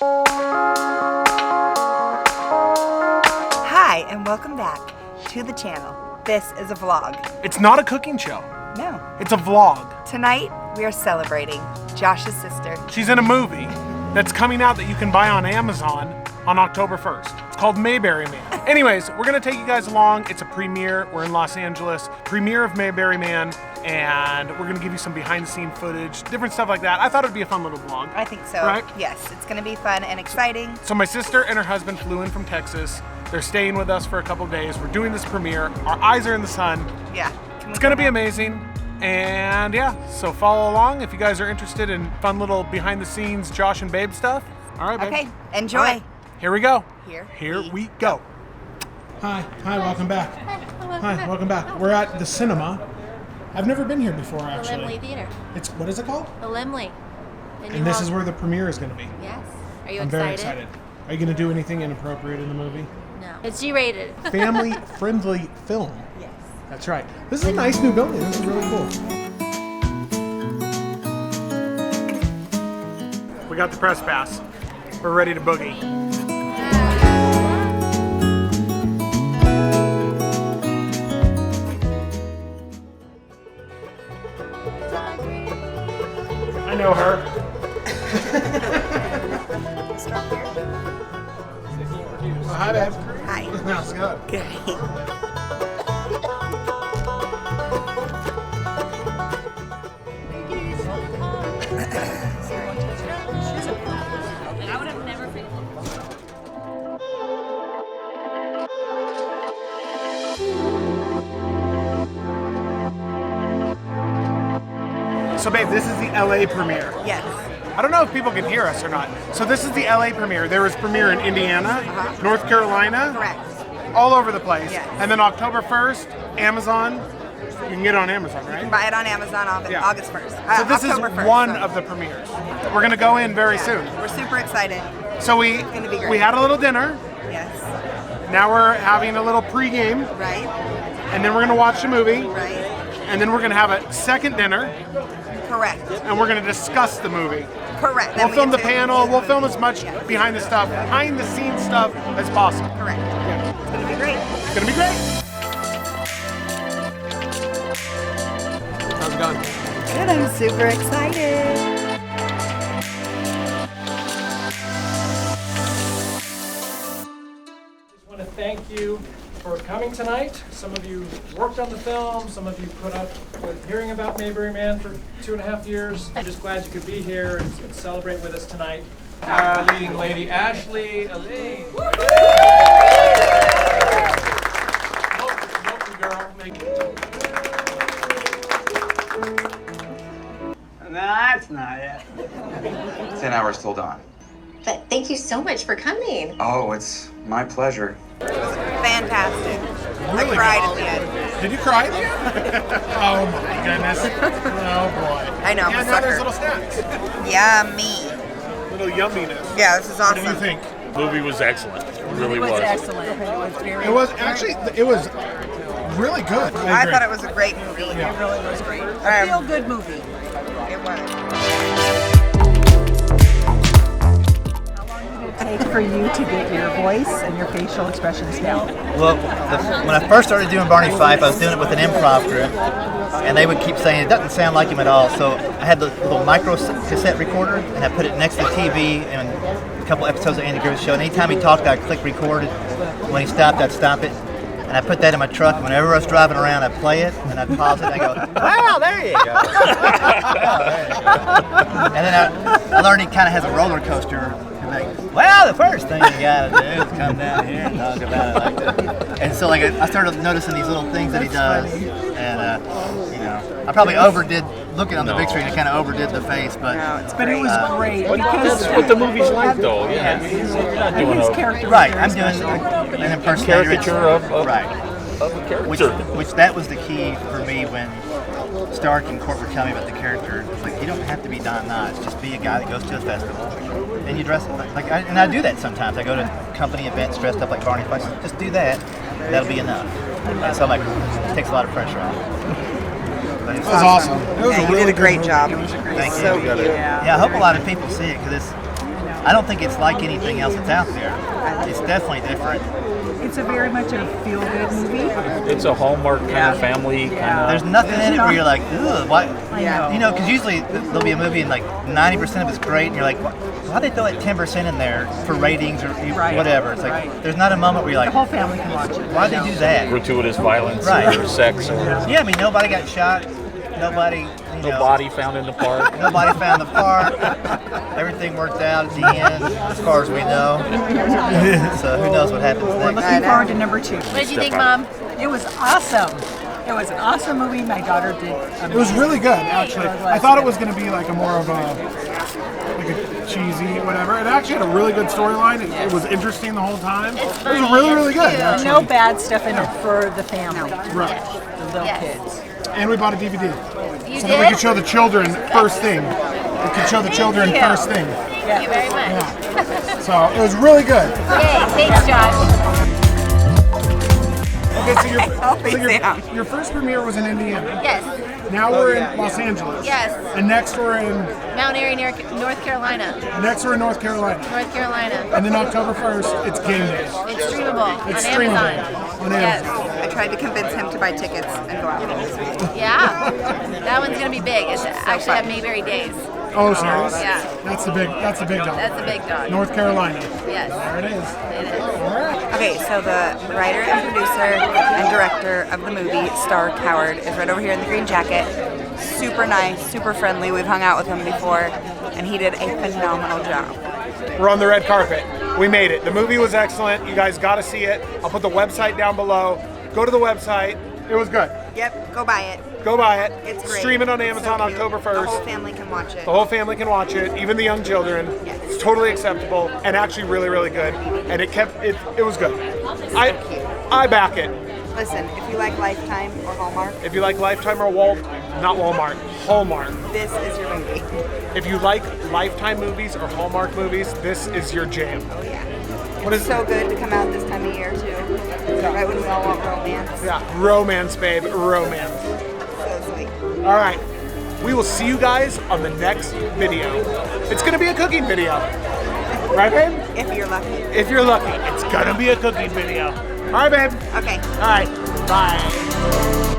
Hi, and welcome back to the channel. This is a vlog. It's not a cooking show. No. It's a vlog. Tonight, we are celebrating Josh's sister. She's in a movie that's coming out that you can buy on Amazon on October 1st. It's called Mayberry Man. Anyways, we're gonna take you guys along. It's a premiere. We're in Los Angeles. Premiere of Mayberry Man, and we're gonna give you some behind the scene footage, different stuff like that. I thought it'd be a fun little vlog. I think so. Right? Yes, it's gonna be fun and exciting. So my sister and her husband flew in from Texas. They're staying with us for a couple days. We're doing this premiere. Our eyes are in the sun. Yeah. It's gonna be amazing. And yeah, so follow along if you guys are interested in fun little behind the scenes Josh and Babe stuff. All right, babe. Okay, enjoy. All right, here we go. Here we go. Hi, welcome back. Hi, welcome back. We're at the cinema. I've never been here before, actually. The Limley Theater. What is it called? The Limley. And this is where the premiere is going to be. Yes. Are you I'm excited? very excited. Are you going to do anything inappropriate in the movie? No. It's G-rated. Family-friendly film. Yes. That's right. This is a nice new building. This is really cool. We got the press pass. We're ready to boogie. I know her. Oh, hi, babe. Hi. How's it going? Good. I would have never picked So, babe, this is the LA premiere. Yes. I don't know if people can hear us or not. So this is the LA premiere. There was premiere in Indiana, North Carolina, Correct. all over the place. Yes. And then October 1st, Amazon. You can get it on Amazon, right? Buy it on Amazon Yeah. August 1st. So this is October 1st, one so. of the premieres. We're gonna go in very soon. We're super excited. So we gonna be great. we had a little dinner. Yes. Now we're having a little pregame, Right. and then we're gonna watch the movie, Right. and then we're gonna have a second dinner, Correct. and we're gonna discuss the movie. Correct. We'll Then we film the get to- panel. We'll film as much Yeah. behind the scenes stuff as possible. Correct. Yeah. It's gonna be great. It's gonna be great. How's it going? Good. I'm super excited. Just want to thank you for coming tonight. Some of you worked on the film, some of you put up with hearing about Mayberry Man for 2.5 years. I'm just glad you could be here and celebrate with us tonight. Our leading lady, Ashley, Elaine. Help you, girl. Make it. No, that's not it. 10 hours till dawn. But thank you so much for coming. Oh, it's my pleasure. Fantastic. Really I cried good. at the end. Did you cry at the end? Oh my goodness. Oh boy. I know, I'm Yeah, a now there's sucker. little snacks. Yummy. Little yumminess. Yeah, this is What awesome. do you think? Movie was excellent. It really was. Excellent. It was very. It was actually, it was really good. I agree. thought it was a great movie. Yeah. It really was great. A feel-good movie. It was. How long did it take for you to get your voice and your facial expressions down? Well, when I first started doing Barney Fife, I was doing it with an improv group, and they would keep saying it doesn't sound like him at all. So I had the little micro cassette recorder, and I put it next to the TV and a couple episodes of Andy Griffith Show. And anytime he talked, I'd click record. When he stopped, I'd stop it. And I put that in my truck. And whenever I was driving around, I'd play it, and I'd pause it, and I go, wow, there you go. Wow, there you go. And then I learned he kind of has a roller coaster. Like, well, the first thing you gotta do is come down here and talk about it like that. And so, like, I started noticing these little things that he does, and you know, I probably overdid looking on the big screen. I kind of overdid the face, but But it was great But because that's what the movie's like, though. Yeah, you're not doing his a character. right, I'm doing an impersonation caricature of right, a character. which that was the key for me when Stark and Court were telling me about the character. It's like, you don't have to be Don Knotts. Just be a guy that goes to a festival and you dress and I do that sometimes. I go to company events dressed up like Barney Fife. Just do that. That'll be enough. And so I'm like, it takes a lot of pressure off. But It was awesome. It was Yeah, a you really did a great good job. movie. Thank So you. cute. Yeah, I hope a lot of people see it because I don't think it's like anything else that's out there. It's definitely different. It's a very much a feel-good movie. It's a Hallmark kind of family kind of. There's nothing in it where you're like, ugh, why? know. You know, because usually there'll be a movie and like 90% of it's great, and you're like, why'd they throw like 10% in there for ratings or whatever? It's like, the's not a moment where you're like, The whole family can watch it. why'd they do that? Gratuitous violence Right. or sex or Yeah, I mean, nobody got shot. Nobody, no body found in the park. Nobody found the park. Everything worked out at the end, as far as we know. So who knows what happens We're next? looking forward to number 2. What did you think, Mom? It was awesome. It was an awesome movie. My daughter did amazing. It was really good, actually. I thought it was going to be like a more of a cheesy whatever. It actually had a really good storyline. It was interesting the whole time. It was really, really good. Actually. No bad stuff in it for the family. Right. The little kids. And we bought a DVD. You so did? that we could show the children first thing. We could show the children first thing. Thank you very much. So it was really good. Yay, thanks, Josh. Okay, so your first premiere was in Indiana. Yes. Now we're in Los Angeles. Yes. And next we're in Mount Airy, North Carolina. North Carolina. North Carolina. And then October 1st, it's game day. It's streamable It's on streamable Amazon. on Yes. Amazon. I tried to convince him to buy tickets and go out this week. Yeah. That one's gonna be big. It's actually at Mayberry Days. Oh, serious? Yeah. That's the big dog. That's a big dog. North Carolina. Yes. There it is. It is. Okay, so the writer and producer and director of the movie, Star Coward, is right over here in the green jacket. Super nice, super friendly. We've hung out with him before, and he did a phenomenal job. We're on the red carpet. We made it. The movie was excellent. You guys got to see it. I'll put the website down below. Go to the website. It was good. Yep, go buy it. Go buy it. It's great. Stream it on It's Amazon so cute. October 1st. The whole family can watch it. The whole family can watch it, even the young children. Yes. It's totally acceptable and actually really, really good. And it was good. I back it. Listen, if you like Lifetime or Hallmark, If you like Lifetime or not Walmart, Hallmark. this is your movie. If you like Lifetime movies or Hallmark movies, this is your jam. Oh yeah. What is So good to come out this time of year too. Right when we all want romance. Yeah, romance, babe, romance. So sweet. All right, we will see you guys on the next video. It's gonna be a cooking video, right, babe? If you're lucky. If you're lucky, it's gonna be a cooking video. All right, babe. Okay. All right, bye.